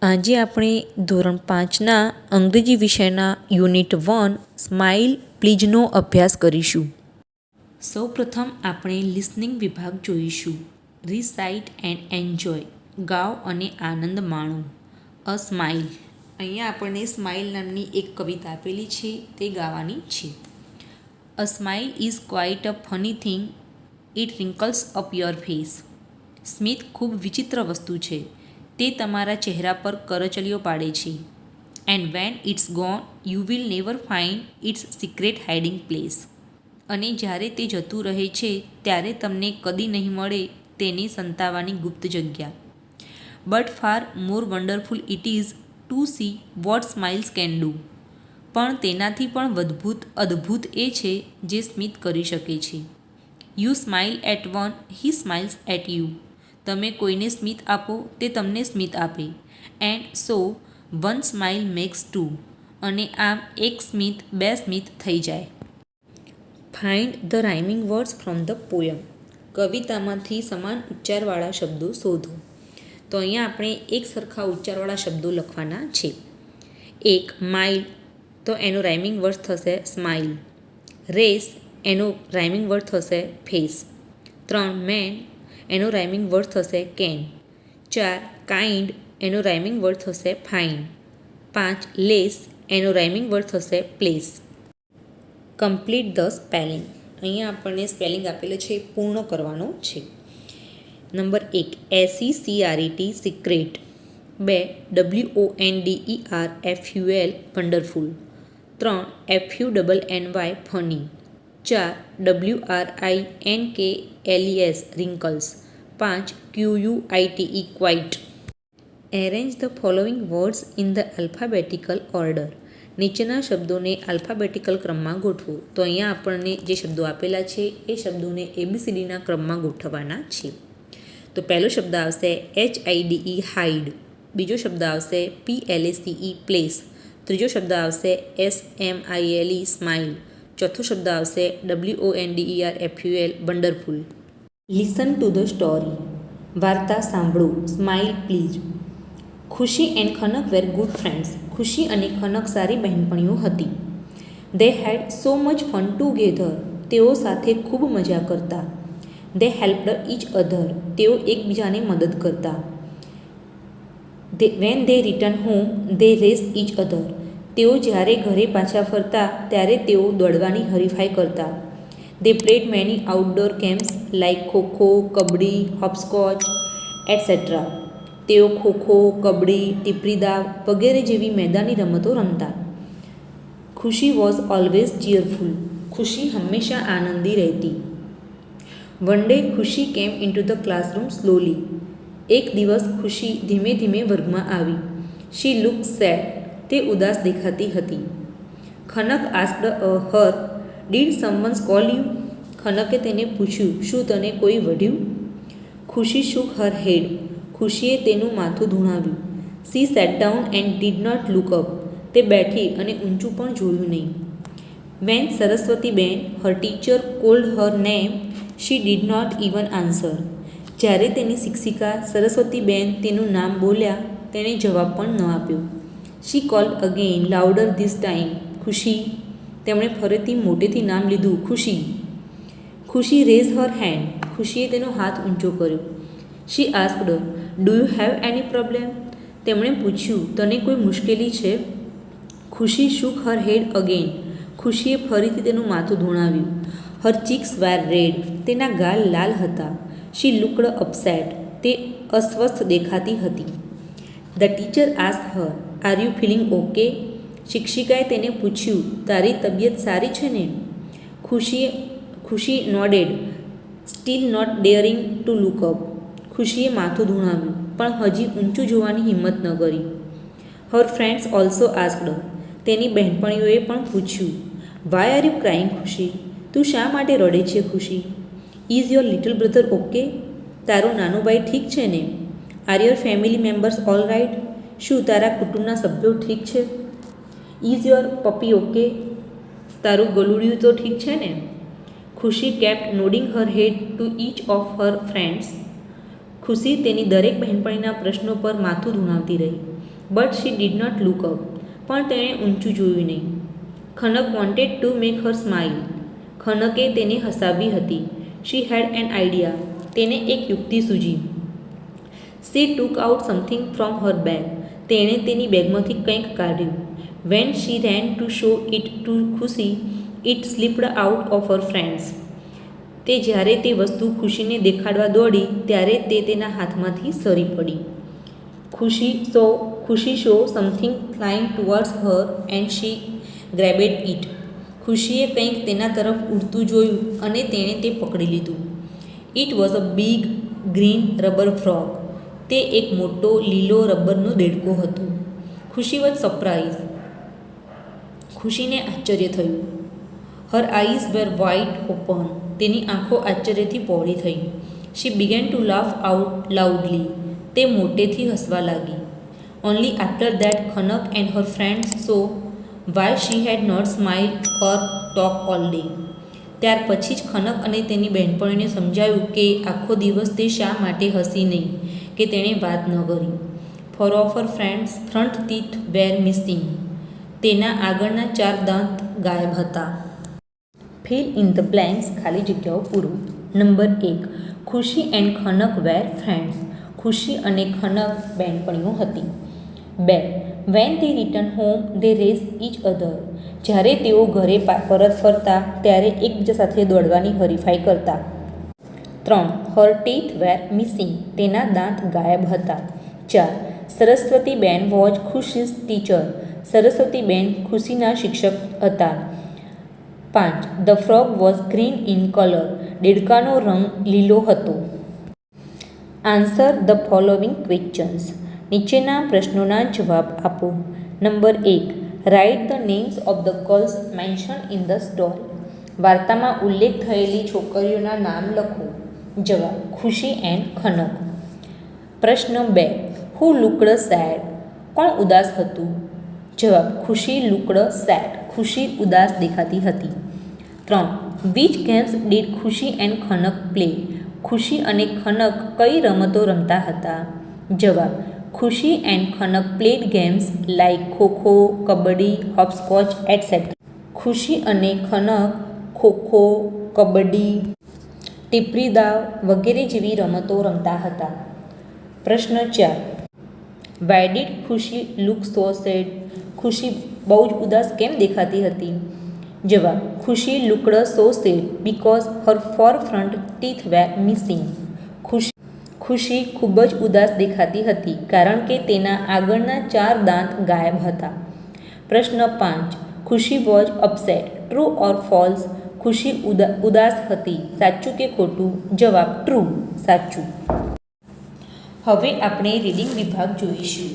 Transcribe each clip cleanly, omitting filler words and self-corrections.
આજે આપણે ધોરણ 5ના અંગ્રેજી વિષયના યુનિટ 1 સ્માઇલ પ્લીઝનો અભ્યાસ કરીશું. સૌપ્રથમ આપણે લિસનિંગ વિભાગ જોઈશું. રિસાઇટ એન્ડ એન્જોય, ગાઓ અને આનંદ માણો. અ સ્માઇલ, અહીંયા આપણને સ્માઇલ નામની એક કવિતા આપેલી છે, તે ગાવાની છે. A smile is quite a funny thing, it wrinkles up your face. સ્મિત ખૂબ વિચિત્ર વસ્તુ છે, તે તમારા ચહેરા પર કરચલીઓ પાડે છે. And when it's gone you will never find its secret hiding place. અને જ્યારે તે જતું રહે છે ત્યારે તમને કદી નહીં મળે તેની સંતાવાની ગુપ્ત જગ્યા. But far more wonderful it is to see what smiles can do. પણ તેનાથી પણ અદ્ભુત એ છે જે સ્મિત કરી શકે છે. You smile at one, he smiles at you. તમે કોઈને સ્મિત આપો, તે તમને સ્મિત આપે. And so one smile makes two. અને આમ એક સ્મિત બે સ્મિત થઈ જાય. Find the rhyming words from the poem. કવિતામાંથી સમાન ઉચ્ચારવાળા શબ્દો શોધો. તો અહીંયા આપણે એક સરખા ઉચ્ચારવાળા શબ્દો લખવાના છે. એક માઇલ, તો એનો રાઇમિંગ વર્ડ થશે સ્માઇલ. રેસ, એનો રાઇમિંગ વર્ડ થશે ફેસ. 3 મેન, એનો રાઇમિંગ વર્ડ થશે કેન. 4 કાઇન્ડ, એનો રાઇમિંગ વર્ડ થશે ફાઇન. 5 લેસ, એનો રાઇમિંગ વર્ડ થશે પ્લેસ. Complete the spelling. અહીંયા આપણને સ્પેલિંગ આપેલો છે, પૂર્ણ કરવાનો છે. Number 1 SECRET secret. 2 WONDERFUL wonderful. 3 FUNNY funny. 4 WRINKLES wrinkles. 5 QUITE quite. Arrange the following words in the alphabetical order. નીચેના શબ્દોને આલ્ફાબેટિકલ ક્રમમાં ગોઠવો. તો અહીંયા આપણને જે શબ્દો આપેલા છે એ શબ્દોને ABCDના ક્રમમાં ગોઠવવાના છે. તો પહેલો શબ્દ આવશે HIDE હાઇડ. બીજો શબ્દ આવશે PLACE પ્લેસ. ત્રીજો શબ્દ આવશે SMILE સ્માઇલ. ચોથો શબ્દ આવશે WONDERFUL wonderful. Listen to the story. વાર્તા સાંભળો. Smile please. Khushi and Khanak were good friends. Khushi અને ખનક સારી બહેનપણીઓ હતી. They had so much fun together. તેઓ સાથે ખૂબ મજા કરતા. They helped each other. તેઓ એકબીજાને મદદ કરતા. When they return home they race each other. તેઓ જ્યારે ઘરે પાછા ફરતા ત્યારે તેઓ દોડવાની હરીફાઈ કરતા. They played many outdoor games like khokho, kabaddi, hopscotch etcetera. તેઓ ખોખો, કબડ્ડી, ટીપરી દાવ વગેરે જેવી મેદાની રમતો રમતા. ખુશી વોઝ ઓલવેઝ ચીયરફુલ. ખુશી હંમેશા આનંદી રહેતી. વન ડે ખુશી કેમ ઇન્ટુ ધ ક્લાસરૂમ સ્લોલી. એક દિવસ ખુશી ધીમે ધીમે વર્ગમાં આવી. She look sad. તે ઉદાસ દેખાતી હતી. Khanak asked her, did someones call you. ખનકે તેને પૂછ્યું, શું તને કોઈ વઢ્યું? ખુશી શુક હર હેડ. ખુશીએ તેનું માથું ધૂણાવ્યું. She sat down and did not look up. તે બેઠી અને ઊંચું પણ જોયું નહીં. When Saraswatiben her teacher called her name she did not even answer. જ્યારે તેની શિક્ષિકા સરસ્વતીબેન તેનું નામ બોલ્યા, તેણે જવાબ પણ ન આપ્યો. She called again louder this time Khushi. તેમણે ફરીથી મોટેથી નામ લીધું, ખુશી. ખુશી રેઝ હર હેન્ડ. ખુશીએ તેનો હાથ ઊંચો કર્યો. She asked, do you have any problem. તેમણે પૂછ્યું, તને કોઈ મુશ્કેલી છે? ખુશી શુક હર હેડ અગેન. ખુશીએ ફરીથી તેનું માથું ધૂણાવ્યું. હર ચીક્સ વેર રેડ. તેના ગાલ લાલ હતા. She looked upset. તે અસ્વસ્થ દેખાતી હતી. The teacher ask her, are you feeling okay. શિક્ષિકાએ તેને પૂછ્યું, તારી તબિયત સારી છે ને? Khushi nodded, still not daring to look up. ખુશીએ માથું ધૂણાવ્યું, પણ હજી ઊંચું જોવાની હિંમત ન કરી. Her friends also asked. તેની બહેનપણીઓએ પણ પૂછ્યું, વાય આર યુ ક્રાઇંગ ખુશી. તું શા માટે રડે છે Khushi? Is your little brother okay. તારો નાનો ભાઈ ઠીક છે ને? Are your family members all right. શું તારા કુટુંબના સભ્યો ઠીક છે? Is your puppy okay. તારું ગલુડિયું તો ઠીક છે ને? Khushi kept nodding her head to each of her friends. Khushi તેની દરેક બહેનપણીના પ્રશ્નો પર માથું ધૂણાવતી રહી. But she did not look up. પણ તેણે ઊંચું જોયું નહીં. Khanak wanted to make her smile. ખનકે તેને હસાવી હતી. She had an idea. તેને એક યુક્તિ સૂજી. She took out something from her bag. તેણે તેની બેગમાંથી કંઈક કાઢ્યું. When she ran to show it to Khushi, it slipped out of her friends. તે જ્યારે તે વસ્તુ ખુશીને દેખાડવા દોડી ત્યારે તે તેના હાથમાંથી સરી પડી. Khushi saw something flying towards her and she grabbed it. ખુશીએ કંઈક તેના તરફ ઉડતું જોયું અને તેણે તે પકડી લીધું. It was a big green rubber frog. તે એક મોટો લીલો રબરનો દેડકો હતો. ખુશી વોઝ સરપ્રાઇઝ. ખુશીને આશ્ચર્ય થયું. Her eyes were wide open. તેની આંખો આશ્ચર્યથી પહોળી થઈ. She began to laugh out loudly. તે મોટેથી હસવા લાગી. Only after that Khanak and her friends saw why she had not smile or talk all day. ત્યાર પછી જ ખનક અને તેની બહેનપણીને સમજાયું કે આખો દિવસ તે શા માટે હસી નહીં, કે તેણે વાત ન કરી. Four of her friend's front teeth were missing. તેના આગળના 4 દાંત ગાયબ હતા. Fill in the blanks. ખાલી જગ્યાઓ પૂરો. નંબર 1. ખુશી and Khanak wear friends. Khushi અને ખનક બહેનપણીઓ હતી. 2. When they return home they race each other. જ્યારે તેઓ ઘરે પરત ફરતા ત્યારે એકબીજા સાથે દોડવાની હરીફાઈ કરતા. 3. Her teeth were missing. તેના દાંત ગાયબ હતા. 4. Saraswatiben was ખુશીઝ teacher. સરસ્વતીબેન ખુશીના શિક્ષક હતા. 5. The frog was green in colour. દેડકાનો રંગ લીલો હતો. Answer the following questions. નીચેના પ્રશ્નોના જવાબ આપો. Number 1. Write the names of the girls mention in the story. વાર્તામાં ઉલ્લેખ થયેલી છોકરીઓના નામ લખો. જવાબ: ખુશી એન્ડ ખનક. પ્રશ્ન 2. હુ લુકડ સેડ. કોણ ઉદાસ હતું? જવાબ: ખુશી લુકડ સેડ. ખુશી ઉદાસ દેખાતી હતી. 3. Which games did Khushi and Khanak play. Khushi અને ખનક કઈ રમતો રમતા હતા? જવાબ: Khushi and Khanak played games like khokho, kabaddi, hopscotch etcetera. Khushi અને ખનક ખોખો, કબડ્ડી, ટીપરી દાવ વગેરે જેવી રમતો રમતા હતા. પ્રશ્ન 4. Why did Khushi look so sad. Khushi બહુ જ ઉદાસ કેમ દેખાતી હતી? જવાબ: Khushi looked so sad because her four front teeth were missing. Khushi ખૂબ જ ઉદાસ દેખાતી હતી કારણ કે તેના આગળના 4 દાંત ગાયબ હતા. પ્રશ્ન 5. ખુશી was upset. True or false. ખુશી ઉદાસ હતી. સાચું કે ખોટું? જવાબ: ટ્રુ. સાચું. હવે આપણે રીડિંગ વિભાગ જોઈશું.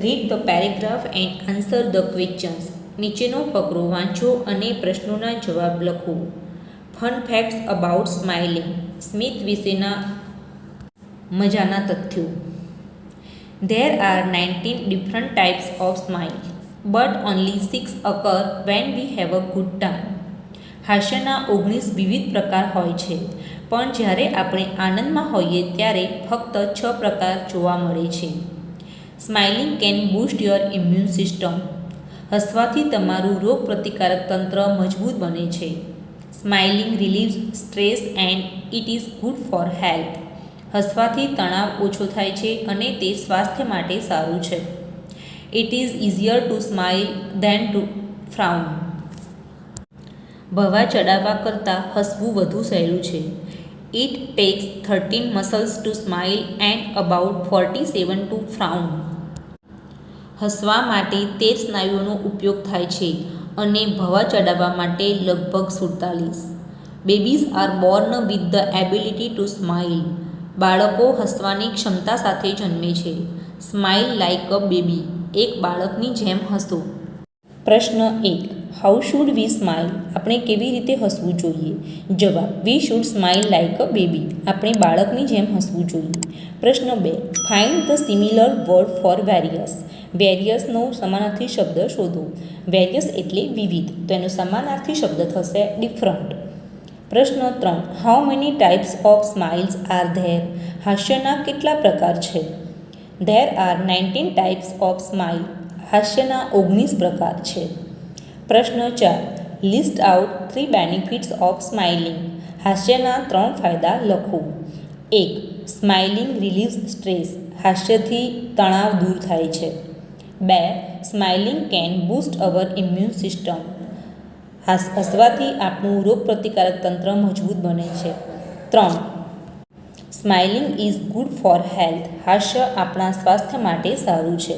Read the paragraph and answer the questions. નીચેનો ફકરો વાંચો અને પ્રશ્નોના જવાબ લખો. Fun facts about smiling. સ્મિત વિશેના મજાના તથ્યો. There are 19 different types of smile, but only 6 occur when we have a good time. હાસ્યના 19 વિવિધ પ્રકાર હોય છે, પણ જ્યારે આપણે આનંદમાં હોઈએ ત્યારે ફક્ત 6 પ્રકાર જોવા મળે છે. Smiling can boost your immune system. હસવાથી તમારું રોગપ્રતિકારક તંત્ર મજબૂત બને છે. Smiling relieves stress and it is good for health. હસવાથી તણાવ ઓછો થાય છે અને તે સ્વાસ્થ્ય માટે સારું છે. It is easier to smile than to frown. ભવા ચડાવવા કરતાં હસવું વધુ સહેલું છે. It takes 13 muscles to smile and about 47 to frown. હસવા માટે 13 સ્નાયુઓનો ઉપયોગ થાય છે અને ભવા ચડાવવા માટે લગભગ 47. Babies are born with the ability to smile. બાળકો હસવાની ક્ષમતા સાથે જન્મે છે. Smile like a baby. એક બાળકની જેમ હસો. પ્રશ્ન 1. How should we smile. આપણે કેવી રીતે હસવું જોઈએ? જવાબ: we should smile like a baby. આપણે બાળકની જેમ હસવું જોઈએ. પ્રશ્ન 2. Find the similar word for various. વેરિયસનો સમાનાર્થી શબ્દ શોધો. વેરિયસ એટલે વિવિધ, તો એનો સમાનાર્થી શબ્દ થશે ડિફરન્ટ. પ્રશ્ન 3. How many types of smiles are there. હાસ્યના કેટલા પ્રકાર છે? There are 19 types of smile. હાસ્યના 19 પ્રકાર છે. પ્રશ્ન 4. List out 3 benefits of smiling. હાસ્યના 3 ફાયદા લખો. 1. Smiling relieves stress. હાસ્યથી તણાવ દૂર થાય છે. 2. Smiling can boost our immune system. હસવાથી આપણું રોગપ્રતિકારક તંત્ર મજબૂત બને છે. 3. Smiling is good for health. હાસ્ય આપણા સ્વાસ્થ્ય માટે સારું છે.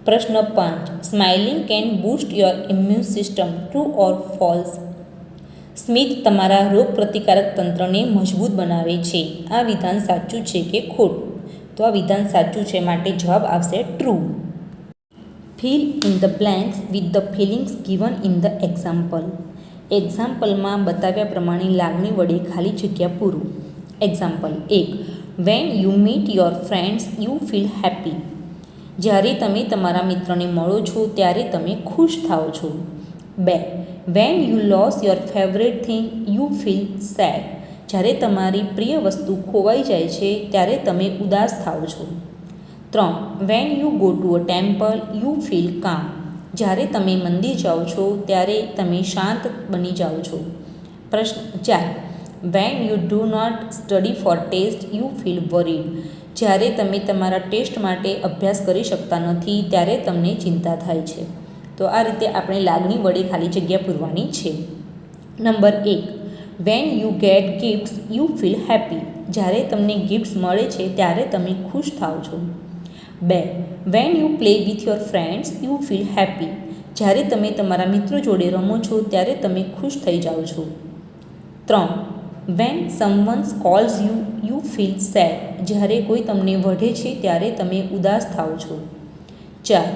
પ્રશ્ન 5. Smiling can boost your immune system. True or false? સ્મિત તમારા રોગપ્રતિકારક તંત્રને મજબૂત બનાવે છે. આ વિધાન સાચું છે કે ખોટું? તો આ વિધાન સાચું છે, માટે જવાબ આવશે true. Fill in the blanks with the fillings given in the example. એક્ઝામ્પલમાં બતાવ્યા પ્રમાણે લાગણી વડે ખાલી જગ્યા પૂરો. Example 1. When you meet your friends you feel happy. જ્યારે તમે તમારા મિત્રને મળો છો ત્યારે તમે ખુશ થાઓ છો. 2. When you lose your favourite thing you feel sad. જ્યારે તમારી પ્રિય વસ્તુ ખોવાઈ જાય છે ત્યારે તમે ઉદાસ થાઓ છો. 3. When you go to a temple you feel કામ. જ્યારે તમે મંદિર જાઓ છો ત્યારે તમે શાંત બની જાઓ છો. પ્રશ્ન 4. When you do not study for test you feel worried. જ્યારે તમે તમારા ટેસ્ટ માટે અભ્યાસ કરી શકતા નથી ત્યારે તમને ચિંતા થાય છે. તો આ રીતે આપણે લાગણી વડે ખાલી જગ્યા પૂરવાની છે. Number 1. When you get gifts you feel happy. જ્યારે તમને ગિફ્ટ્સ મળે છે ત્યારે તમે ખુશ થાઓ છો. 2. When you play with your friends you feel happy. જ્યારે તમે તમારા મિત્રો જોડે રમો છો ત્યારે તમે ખુશ થઈ જાઓ છો. 3. When someone's calls you you feel sad. જ્યારે કોઈ તમને વઢે છે ત્યારે તમે ઉદાસ થાઓ છો. 4.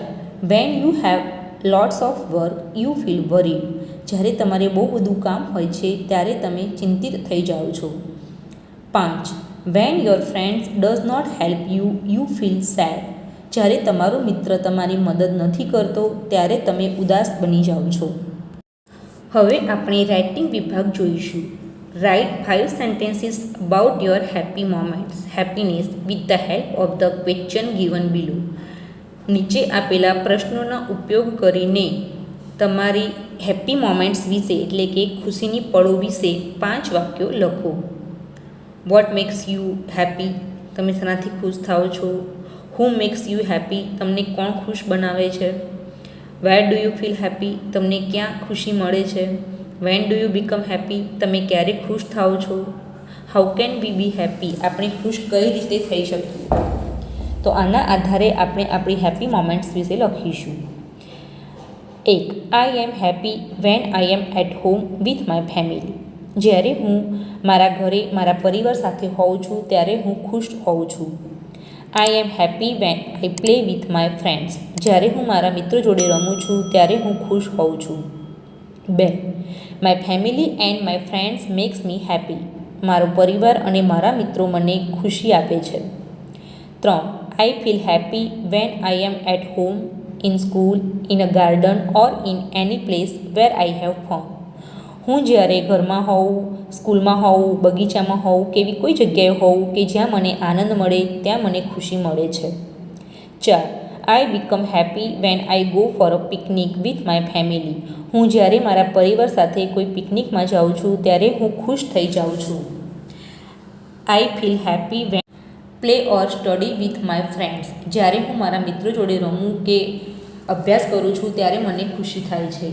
When you have lots of work you feel worried. જ્યારે તમારે બહુ બધું કામ હોય છે ત્યારે તમે ચિંતિત થઈ જાઓ છો. 5. When your friends does not help you you feel sad. જ્યારે તમારો મિત્ર તમારી મદદ નથી કરતો ત્યારે તમે ઉદાસ બની જાઓ છો. હવે આપણે રાઇટિંગ વિભાગ જોઈશું. Write 5 sentences about your happy moments happiness with the help of the question given below. નીચે આપેલા પ્રશ્નોના ઉપયોગ કરીને તમારી હેપી મોમેન્ટ્સ વિશે એટલે કે ખુશીની પળો વિશે 5 વાક્યો લખો. What makes you happy. તમે શેનાથી ખુશ થાઓ છો? હુ મેક્સ યુ હેપી. તમને કોણ ખુશ બનાવે છે? Where do you feel happy. તમને ક્યાં ખુશી મળે છે? When do you become happy. તમે ક્યારે ખુશ થાઓ છો? How can we B happy. આપણે ખુશ કઈ રીતે થઈ શકીએ? તો આના આધારે આપણે આપણી હેપી મોમેન્ટ્સ વિશે લખીશું. 1. I am happy when I am at home with my family. જ્યારે હું મારા ઘરે મારા પરિવાર સાથે હોઉં છું ત્યારે હું ખુશ હોઉં છું. I am happy when I play with my friends. જ્યારે હું મારા મિત્રો જોડે રમું છું ત્યારે હું ખુશ હોઉં છું. 2. My family and my friends max me happy. મારો પરિવાર અને મારા મિત્રો મને ખુશી આપે છે. 3. I feel happy when I am at home, in school, in a garden or in any place where I have fun. હું જ્યારે ઘરમાં હોઉં, સ્કૂલમાં હોઉં, બગીચામાં હોઉં કે એવી કોઈ જગ્યાએ હોઉં કે જ્યાં મને આનંદ મળે ત્યાં મને ખુશી મળે છે. 4. I become happy when I go for a picnic with my family. હું જ્યારે મારા પરિવાર સાથે કોઈ પિકનિકમાં જાઉં છું ત્યારે હું ખુશ થઈ જાઉં છું. આઈ feel happy van play or study with my friends. જ્યારે હું મારા મિત્રો જોડે રમું કે અભ્યાસ કરું છું ત્યારે મને ખુશી થાય છે.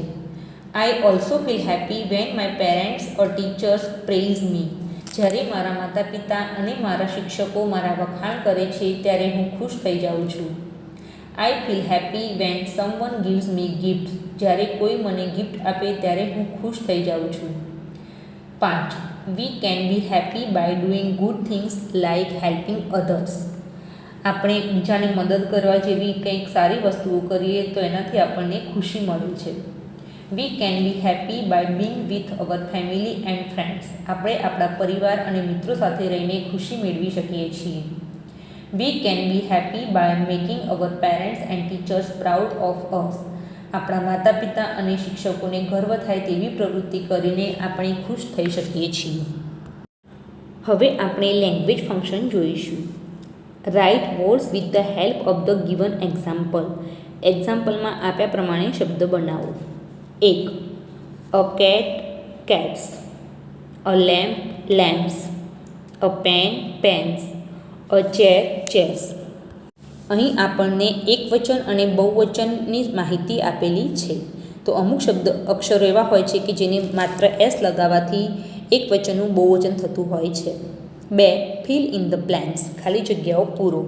I also feel happy when my parents or teachers praise me. જ્યારે મારા માતા પિતા અને મારા શિક્ષકો મારા વખાણ કરે છે ત્યારે હું ખુશ થઈ જાઉં છું. આઈ feel happy van someone gives મી ગિફ્ટ. જ્યારે કોઈ મને ગિફ્ટ આપે ત્યારે હું ખુશ થઈ જાઉં છું. 5. We can be happy by doing good things like helping others. આપણે બીજાને મદદ કરવા જેવી કંઈક સારી વસ્તુઓ કરીએ તો એનાથી આપણને ખુશી મળે છે. We can be happy by being with our family and friends. આપણે આપણા પરિવાર અને મિત્રો સાથે રહીને ખુશી મેળવી શકીએ છીએ. We can be happy by making our parents and teachers proud of us. આપણા માતા પિતા અને શિક્ષકોને ગર્વ થાય તેવી પ્રવૃત્તિ કરીને આપણે ખુશ થઈ શકીએ છીએ. હવે આપણે લેંગ્વેજ ફંક્શન જોઈશું. Write words with the help of the given example. એક્ઝામ્પલમાં આપ્યા પ્રમાણે શબ્દ બનાવો. 1. A cat cats, a lamp lamps, a pen pens, a chair chairs. અહીં આપણને એકવચન અને બહુવચનની માહિતી આપેલી છે. તો અમુક શબ્દ અક્ષરો એવા હોય છે કે જેને માત્ર એસ લગાવવાથી એકવચનનું બહુવચન થતું હોય છે. 2. ફિલ ઇન ધ બ્લેન્ક્સ, ખાલી જગ્યાઓ પૂરો.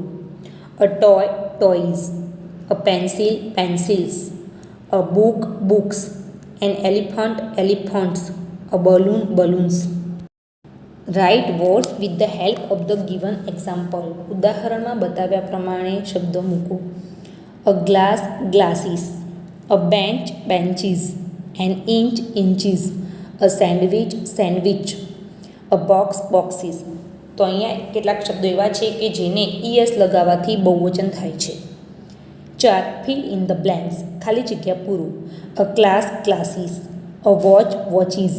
A toy toys, a pencil pencils, a book books, an elephant elephants, a balloon balloons. Write words with the help of the given example. ઉદાહરણમાં બતાવ્યા પ્રમાણે શબ્દો મૂકો. A glass glasses, a bench benches, an inch inches, a sandwich sandwich, a box boxes. તો અહીંયા કેટલાક શબ્દો એવા છે કે જેને ઈએસ લગાવવાથી બહુવચન થાય છે. 4. ફિલ ઇન ધ બ્લેન્ક્સ, ખાલી જગ્યા પૂરો. A class classes, a watch watches,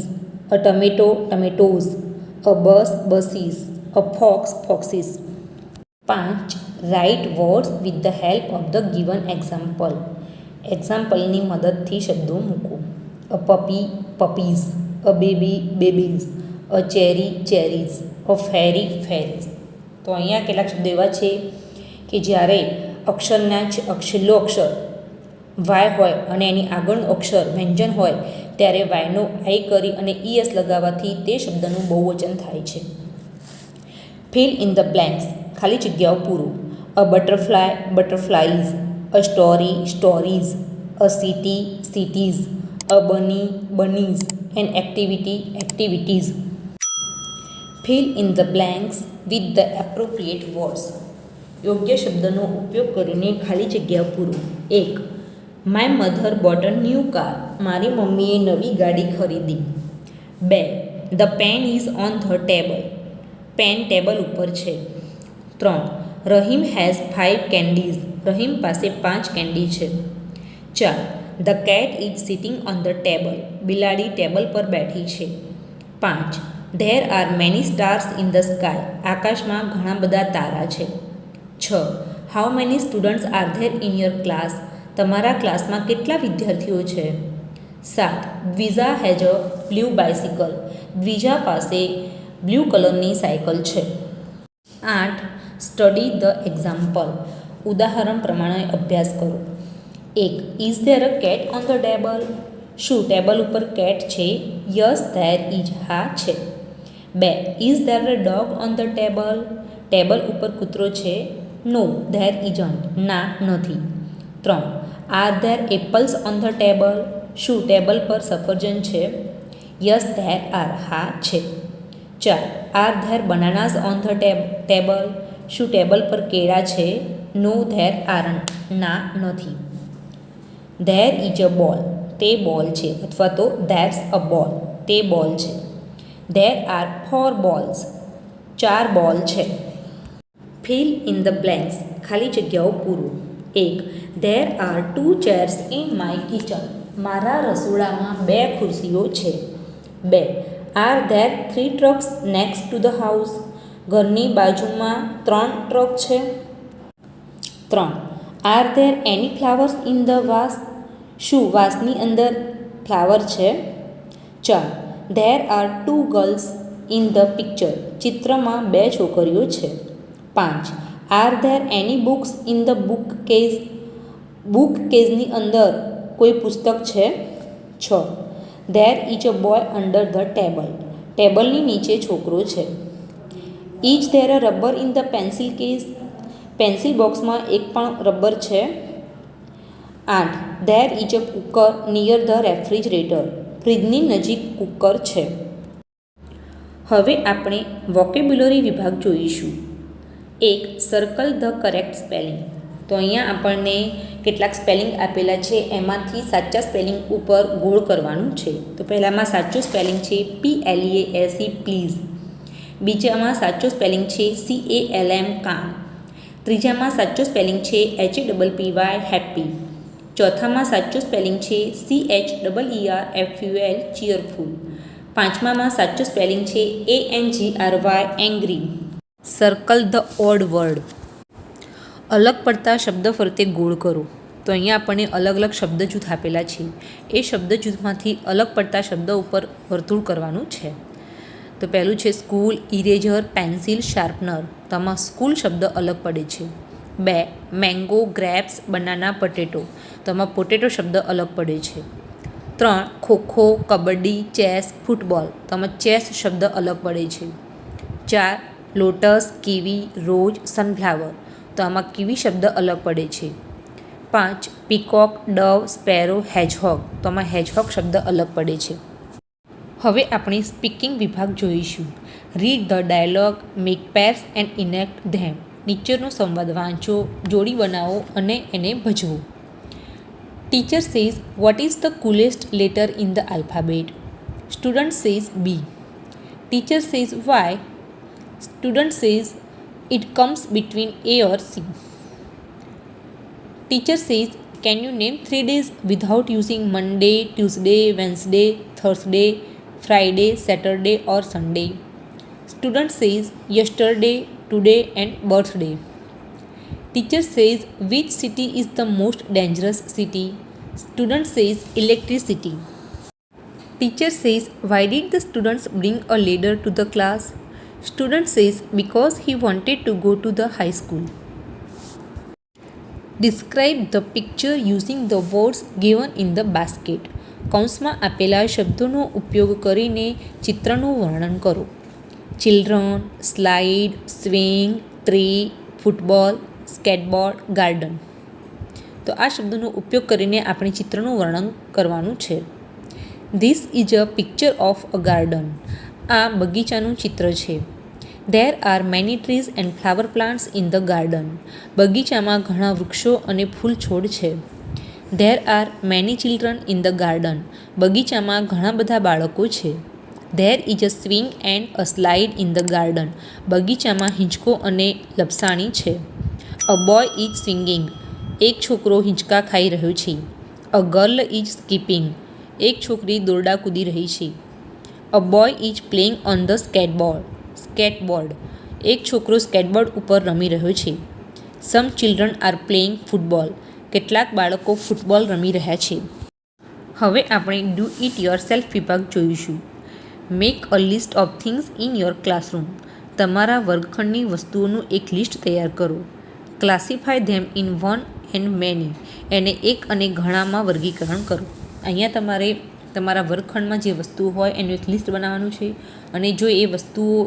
a tomato tomatoes, a bus buses, a fox foxes. 5. Write words with the help of the given example. એક્ઝામ્પલની મદદથી શબ્દો મૂકો. A puppy puppies, a baby babies, a cherry cherries, a fairy fairies. તો અહીંયા કેટલાક શબ્દો એવા છે કે જ્યારે અક્ષરના છેલ્લો અક્ષર વાય હોય અને એની આગળનું અક્ષર વ્યંજન હોય ત્યારે વાયનો આઈ કરી અને ઈએસ લગાવવાથી તે શબ્દનું બહુવચન થાય છે. ફિલ ઇન ધ બ્લેન્ક્સ, ખાલી જગ્યાઓ પૂરો. A butterfly butterflies, a story stories, a city cities, a bunny bunnies, an activity activities. Fill in the blanks with the appropriate words. યોગ્ય શબ્દનો ઉપયોગ કરીને ખાલી જગ્યા પૂરો. 1. My mother bought a new car, મારી મમ્મીએ નવી ગાડી ખરીદી. 2. The pen is on the table, pen table ઉપર છે. 3. રહીમ હેઝ 5 કેન્ડીઝ, રહીમ પાસે 5 કેન્ડી છે. 4. The cat is sitting on the table, બિલાડી ટેબલ પર બેઠી છે. 5. There are many stars in the sky, આકાશમાં ઘણા બધા તારા છે. 6. How many students are there in your class, તમારા ક્લાસમાં કેટલા વિદ્યાર્થીઓ છે. 7. Dvija has a blue bicycle, Dvija પાસે બ્લુ કલરની સાયકલ છે. 8. સ્ટડી ધ એક્ઝામ્પલ, ઉદાહરણ પ્રમાણે અભ્યાસ કરો. 1. Is there a cat on the table, શું ટેબલ ઉપર કેટ છે. યસ ધેર ઇઝ, હા છે. 2. Is there a dog on the table, table ઉપર કૂતરો છે. નો ધેર ઇઝન્ટ, ના નથી. 3. Are there apples on the table, શું ટેબલ પર સફરજન છે. યસ ધેર આર, હા છે. 4. Are there બનાનાઝ on the table, શું ટેબલ પર કેળા છે. નો ધેર આરન્ટ, ના નથી. ધેર ઇઝ અ બોલ, તે બોલ છે અથવા તો ધેટ્સ અ બોલ, તે બોલ છે. ધેર આર 4 બોલ્સ, 4 બોલ છે. ફિલ ઇન ધ બ્લેન્ક્સ, ખાલી જગ્યાઓ પૂરો. 1. There are 2 chairs in my kitchen, મારા રસોડામાં 2 ખુરશીઓ છે. 2. Are there 3 trucks next to the house, ઘરની બાજુમાં 3 ટ્રક છે. 3. Are there any flowers in the vase, શું વાસની અંદર ફ્લાવર છે. 4. There are 2 girls in the picture, ચિત્રમાં 2 છોકરીઓ છે. 5. Are there any books in the book case, book કેઝની અંદર કોઈ પુસ્તક છે. 6. There is a boy under the table, ટેબલની નીચે છોકરો છે. Is there a rubber in the pencil case, pencil બોક્સમાં એક પણ રબર છે. 8. There is a cooker near the refrigerator, ફ્રિજની નજીક કુકર છે. હવે આપણે વોકેબ્યુલરી વિભાગ જોઈશું. 1. સર્કલ ધ કરેક્ટ સ્પેલિંગ, તો અહીંયા આપણને કેટલાક સ્પેલિંગ આપેલા છે એમાંથી સાચા સ્પેલિંગ ઉપર ગોળ કરવાનું છે. તો પહેલામાં સાચું સ્પેલિંગ છે PLEASE પ્લીઝ. બીજામાં સાચો સ્પેલિંગ છે CALM કામ. ત્રીજામાં સાચો સ્પેલિંગ છે HAPPY હેપી. ચોથામાં સાચું સ્પેલિંગ છે CHEERFUL ચીયરફુલ. પાંચમામાં સાચું સ્પેલિંગ છે ANGRY angry. Circle the odd word, અલગ પડતા શબ્દ ફરતે ગોળ કરો. તો અહીંયા આપણને અલગ અલગ શબ્દ જૂથ આપેલા છે. એ શબ્દ જૂથમાંથી અલગ પડતા શબ્દ ઉપર વર્તુળ કરવાનું છે. તો પહેલું છે સ્કૂલ, ઇરેઝર, પેન્સિલ, શાર્પનર. તો આમાં સ્કૂલ શબ્દ અલગ પડે છે. 2 મેંગો, ગ્રેપ્સ, બનાના, પોટેટો. તો આમાં પોટેટો શબ્દ અલગ પડે છે. 3 ખોખો, કબડ્ડી, ચેસ, ફૂટબોલ. તો આમાં ચેસ શબ્દ અલગ પડે છે. 4 લોટસ, કીવી, રોઝ, સનફ્લાવર. તો આમાં કીવી શબ્દ અલગ પડે છે. 5 પીકોક, ડવ, સ્પેરો, હેજહોગ. તો આમાં હેજહોગ શબ્દ અલગ પડે છે. હવે આપણે સ્પીકિંગ વિભાગ જોઈશું. Read the dialogue, make pairs and enact them. નીચેનો સંવાદ વાંચો, જોડી બનાવો અને એને ભજવો. Teacher says what is the coolest letter in the alphabet? Student says B. Teacher says why? Student says it comes between A or C. Teacher says, can you name 3 days without using Monday, Tuesday, Wednesday, Thursday, Friday, Saturday or Sunday? Student says, yesterday, today and birthday. Teacher says, which city is the most dangerous city? Student says, electricity. Teacher says, why did the students bring a ladder to the class? Student says, because he wanted to go to the high school. Describe the picture using the words given in the basket. કૌંસમાં આપેલા શબ્દોનો ઉપયોગ કરીને ચિત્રનું વર્ણન કરો. Children, slide, swing, tree, football, skateboard, garden. તો આ શબ્દોનો ઉપયોગ કરીને આપણે ચિત્રનું વર્ણન કરવાનું છે. This is a picture of a garden. આ બગીચાનું ચિત્ર છે. There are many trees and flower plants in the garden. બગીચામાં ઘણા વૃક્ષો અને ફૂલ છોડ છે. There are many children in the garden. બગીચામાં ઘણા બધા બાળકો છે. There is a swing and a slide in the garden. બગીચામાં હિંચકો અને લપસાણી છે. A boy is swinging. એક છોકરો હિંચકા ખાઈ રહ્યો છે. A girl is skipping. એક છોકરી દોરડા કૂદી રહી છે. A boy is playing on the skateboard. એક છોકરો સ્કેટબોર્ડ ઉપર રમી રહ્યો છે. Some children are playing football. કેટલાક બાળકો ફૂટબોલ રમી રહ્યા છે. હવે આપણે ડુ ઇટ યોરસેલ્ફ વિભાગ જોઈશું. Make a list of things in your classroom. તમારા વર્ગખંડની વસ્તુઓનું એક લિસ્ટ તૈયાર કરો. Classify them in one and many. એને એક અને ઘણામાં વર્ગીકરણ કરો. અહીંયા તમારે તમારા વર્ગખંડમાં જે વસ્તુઓ હોય એનું એક લિસ્ટ બનાવવાનું છે અને જો એ વસ્તુઓ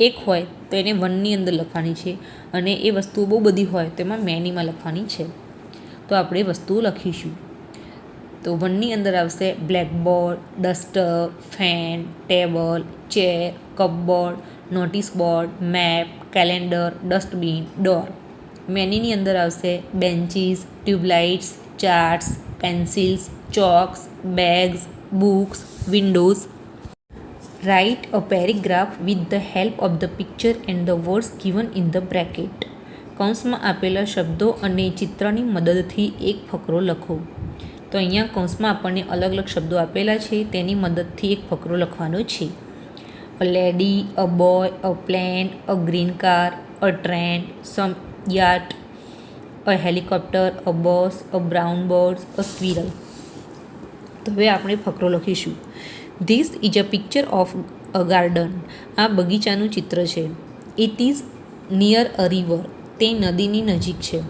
એક હોય તો એને વનની અંદર લખવાની છે અને એ વસ્તુઓ બહુ બધી હોય તો એમાં મેનીમાં લખવાની છે. તો આપણે વસ્તુઓ લખીશું. તો વનની અંદર આવશે blackboard, duster, fan, table, chair, cupboard, notice board, map, calendar, dustbin, door. મેનીની અંદર આવશે benches, tubelights, charts, pencils, chalks, bags, books, windows. Write a paragraph with the help of the picture and the words given in the bracket. કૌંસમાં આપેલા શબ્દો અને ચિત્રની મદદથી એક ફકરો લખો. તો અહીંયા કૌંસમાં આપણને અલગ અલગ શબ્દો આપેલા છે તેની મદદથી એક ફકરો લખવાનો છે. A lady, a boy, a plane, a green car, a train, some yacht, a helicopter, a bus, a brown bird, a squirrel. તો હવે આપણે ફકરો લખીશું. This is a picture of a garden. આ બગીચાનું ચિત્ર છે. It is near a river. તે નદીની નજીક છે.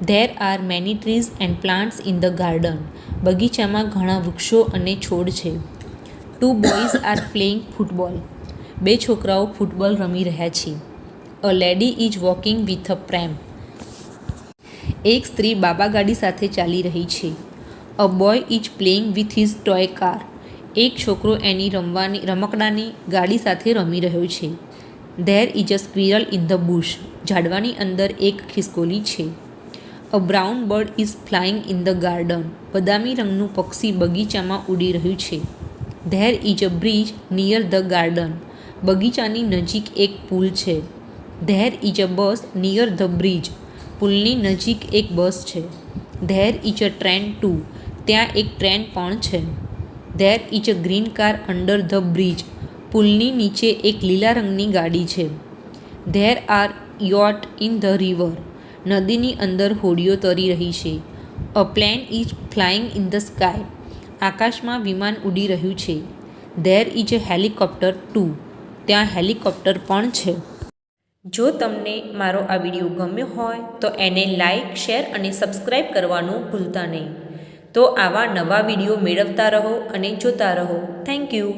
There are many trees and plants in the garden. બગીચામાં ઘણા વૃક્ષો અને છોડ છે. 2 બોયઝ આર પ્લેઇંગ ફૂટબોલ. 2 છોકરાઓ ફૂટબોલ રમી રહ્યા છે. A lady is walking with a pram. એક સ્ત્રી બાબા ગાડી સાથે ચાલી રહી છે. A boy is playing with his toy car. એક છોકરો એની રમકડાની ગાડી સાથે રમી રહ્યો છે. There is a squirrel in the bush. ઝાડવાની અંદર એક ખિસકોલી છે. A brown bird is flying in the garden. બદામી રંગનું પક્ષી બગીચામાં ઉડી રહ્યું છે. There is a bridge near the garden. બગીચાની નજીક એક પુલ છે. There is a bus near the bridge. પુલની નજીક એક બસ છે. There is a train too. ત્યાં એક ટ્રેન પણ છે. There is a green car under the bridge. પુલની નીચે એક લીલા રંગની ગાડી છે. There are yacht in the river. નદીની અંદર હોડીઓ તરી રહી છે. A plane is flying in the sky. આકાશમાં વિમાન ઉડી રહ્યું છે. There is a helicopter two. ત્યાં હેલિકોપ્ટર પણ છે. જો તમને મારો આ વિડીયો ગમ્યો હોય તો એને લાઇક, શેર અને સબસ્ક્રાઈબ કરવાનું ભૂલતા નહીં. તો આવા નવા વિડીયો મેળવતા રહો અને જોતા રહો. Thank you.